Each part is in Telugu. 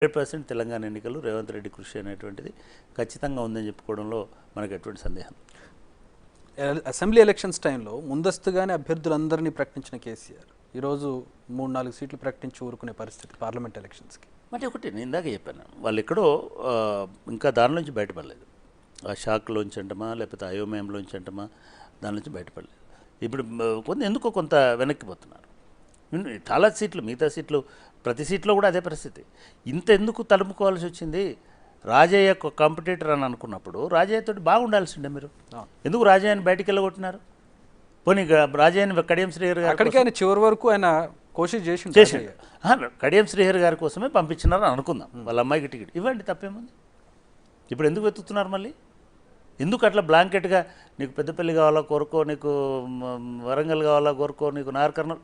100% తెలంగాణ ఎన్నికలు రేవంత్ రెడ్డి కృషి అనేటువంటిది ఖచ్చితంగా ఉందని చెప్పుకోవడంలో మనకు ఎటువంటి సందేహం. అసెంబ్లీ ఎలక్షన్స్ టైంలో ముందస్తుగానే అభ్యర్థులందరినీ ప్రకటించిన కేసీఆర్ ఈరోజు 3-4 సీట్లు ప్రకటించి ఊరుకునే పరిస్థితి పార్లమెంట్ ఎలక్షన్స్కి. అంటే ఒకటి నేను ఇందాక చెప్పాను, వాళ్ళు ఎక్కడో ఇంకా దానిలోంచి బయటపడలేదు. ఆ షాక్లోంచి అంటమా లేకపోతే అయోమయంలోంచి అంటమా దాని నుంచి బయటపడలేదు. ఇప్పుడు ఎందుకో కొంత వెనక్కిపోతున్నారు. చాలా సీట్లు, మిగతా సీట్లు, ప్రతి సీట్లో కూడా అదే పరిస్థితి. ఇంత ఎందుకు తలుపుకోవాల్సి వచ్చింది? రాజయ్య కాంపిటేటర్ అని అనుకున్నప్పుడు రాజయ్యతో బాగుండాల్సిండే మీరు. ఎందుకు రాజయ్యని బయటికి వెళ్ళగొట్టినారు? పోనీ రాజయ్యని కడియం శ్రీహరి గారు అక్కడికి ఆయన చివరి వరకు ఆయన కోషిష్ చేసి కడియం శ్రీహరి గారి కోసమే పంపించినారని అనుకుందాం. వాళ్ళ అమ్మాయికి టికెట్ ఇవ్వండి, తప్పేముంది? ఇప్పుడు ఎందుకు వెతుకుతున్నారు మళ్ళీ? ఎందుకు అట్లా బ్లాంకెట్గా నీకు పెద్దపల్లి కావాలా కోరుకో, నీకు వరంగల్ కావాలా కోరుకో, నీకు నార్కర్నూల్,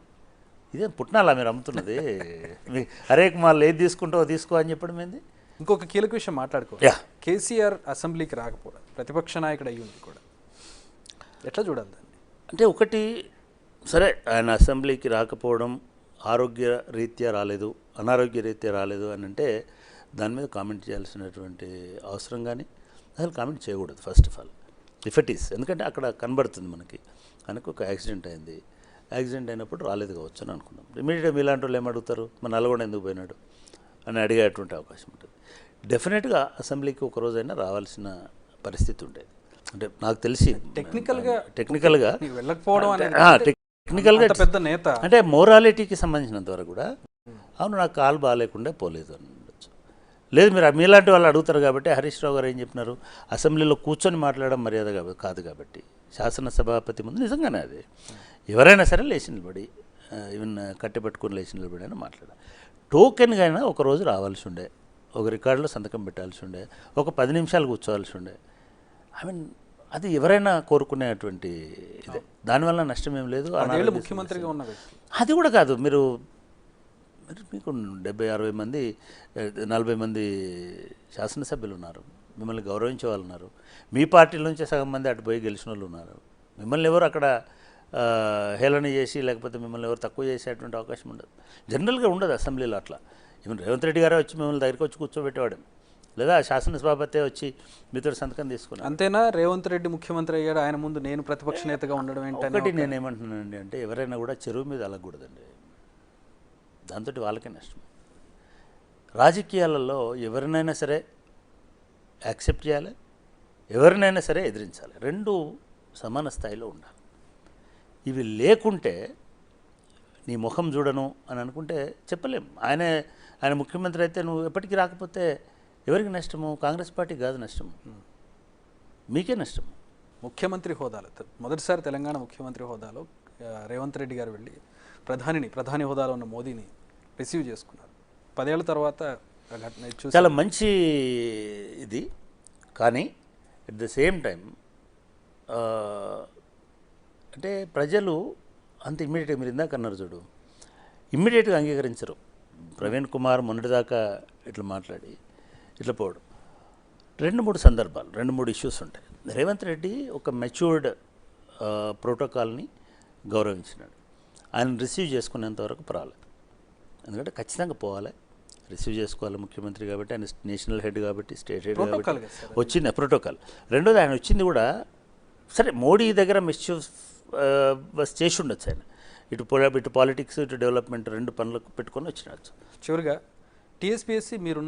ఇదే పుట్నాలా మీరు అమ్ముతున్నది? హరేక్ మాల్ ఏది తీసుకుంటావో తీసుకో అని చెప్పడం ఏంది? ఇంకొక కీలక విషయం మాట్లాడుకో, కేసీఆర్ అసెంబ్లీకి రాకపోవడం, ప్రతిపక్ష నాయకుడు అయ్యి ఉంది కూడా, ఎట్లా చూడాలి దాన్ని? అంటే ఒకటి సరే, ఆయన అసెంబ్లీకి రాకపోవడం ఆరోగ్య రీత్యా రాలేదు, అనారోగ్య రీత్యా రాలేదు అని అంటే దాని మీద కామెంట్ చేయాల్సినటువంటి అవసరం కానీ అసలు కామెంట్ చేయకూడదు first of all, if it is. ఎందుకంటే అక్కడ కనబడుతుంది మనకి, ఆయనకు ఒక యాక్సిడెంట్ అయింది, యాక్సిడెంట్ అయినప్పుడు రాలేదు కావచ్చు అని అనుకున్నాం. ఇమీడియట్గా మీలాంటి వాళ్ళు ఏమడుగుతారు, మన నల్గొండ ఎందుకు పోయినాడు అని అడిగేటువంటి అవకాశం ఉంటుంది. డెఫినెట్గా అసెంబ్లీకి ఒక రోజైనా రావాల్సిన పరిస్థితి ఉండేది. అంటే నాకు తెలిసి టెక్నికల్గా వెళ్ళకపోవడం టెక్నికల్గా పెద్ద నేత అంటే మోరాలిటీకి సంబంధించినంత వరకు కూడా అవును నాకు కాలు బాగాలేకుండా పోలేదు అని ఉండొచ్చు. లేదు, మీరు మీలాంటి వాళ్ళు అడుగుతారు కాబట్టి హరీష్ రావు గారు ఏం చెప్పినారు, అసెంబ్లీలో కూర్చొని మాట్లాడడం మర్యాద కాదు కాబట్టి శాసనసభాపతి ముందు నిజంగానే అది ఎవరైనా సరే లేచి నిలబడి, ఈవెన్ కట్టెపట్టుకుని లేచి నిలబడి అయినా మాట్లాడాలి. టోకెన్గా అయినా ఒకరోజు రావాల్సి ఉండే, ఒక రికార్డులో సంతకం పెట్టాల్సి ఉండే, ఒక 10 నిమిషాలు కూర్చోవాల్సి ఉండే. అది ఎవరైనా కోరుకునేటువంటి ఇదే. దానివల్ల నష్టం ఏం లేదు. ముఖ్యమంత్రిగా ఉన్న అది కూడా కాదు, మీకు 70-60 మంది 40 మంది శాసనసభ్యులు ఉన్నారు, మిమ్మల్ని గౌరవించే వాళ్ళు ఉన్నారు. మీ పార్టీ నుంచే సగం మంది అటు పోయి గెలిచిన వాళ్ళు ఉన్నారు. మిమ్మల్ని ఎవరు అక్కడ హేళన చేసి లేకపోతే మిమ్మల్ని ఎవరు తక్కువ చేసేటువంటి అవకాశం ఉండదు, జనరల్గా ఉండదు అసెంబ్లీలో అట్లా. ఈవెన్ రేవంత్ రెడ్డి గారే వచ్చి మిమ్మల్ని దగ్గరికి వచ్చి కూర్చోబెట్టేవాడు, లేదా శాసనసభాపతి వచ్చి మీతో సంతకం తీసుకున్నాను. అంతేనా? రేవంత్ రెడ్డి ముఖ్యమంత్రి అయ్యాడు, ఆయన ముందు నేను ప్రతిపక్ష నేతగా ఉండడం ఏంటంటే ఒకటి నేనేమంటున్నానండి అంటే ఎవరైనా కూడా చెరువు మీద అలగకూడదండి, దాంతో వాళ్ళకే నష్టం. రాజకీయాలలో ఎవరినైనా సరే యాక్సెప్ట్ చేయాలి, ఎవరినైనా సరే ఎదిరించాలి, రెండు సమాన స్థాయిలో ఉండాలి. ఇవి లేకుంటే నీ ముఖం చూడను అని అనుకుంటే చెప్పలేం. ఆయన ముఖ్యమంత్రి అయితే నువ్వు ఎప్పటికీ రాకపోతే ఎవరికి నష్టము? కాంగ్రెస్ పార్టీకి కాదు నష్టము, మీకే నష్టము. ముఖ్యమంత్రి హోదాలో మొదటిసారి తెలంగాణ ముఖ్యమంత్రి హోదాలో రేవంత్ రెడ్డి గారు వెళ్ళి ప్రధాని హోదాలో ఉన్న మోదీని రిసీవ్ చేసుకున్నారు. 10 ఏళ్ల తర్వాత చాలా మంచి ఇది. కానీ అట్ ద సేమ్ టైం అంటే ప్రజలు అంత ఇమ్మీడియట్గా, మీరు ఇందాక అన్నారు చూడు, ఇమ్మీడియట్గా అంగీకరించరు. ప్రవీణ్ కుమార్ మొన్నటిదాకా ఇట్లా మాట్లాడి ఇట్లా పోవడం, 2-3 సందర్భాలు, 2-3 ఇష్యూస్ ఉంటాయి. రేవంత్ రెడ్డి ఒక మెచ్యూర్డ్ ప్రోటోకాల్ని గౌరవించినాడు. ఆయన రిసీవ్ చేసుకునేంత వరకు పర్వాలేదు, ఎందుకంటే ఖచ్చితంగా పోవాలి, రిసీవ్ చేసుకోవాలి. ముఖ్యమంత్రి కాబట్టి, ఆయన నేషనల్ హెడ్ కాబట్టి, స్టేట్ హెడ్ కాబట్టి వచ్చింది ప్రోటోకాల్. రెండోది ఆయన వచ్చింది కూడా సరే మోడీ దగ్గర మిస్యూస్ చేసి ఉండొచ్చు. ఆయన ఇటు పాలిటిక్స్ ఇటు డెవలప్మెంట్ 2 పనులకు పెట్టుకొని వచ్చినచ్చు. చివరిగా టీఎస్పీఎస్సీ మీరున్న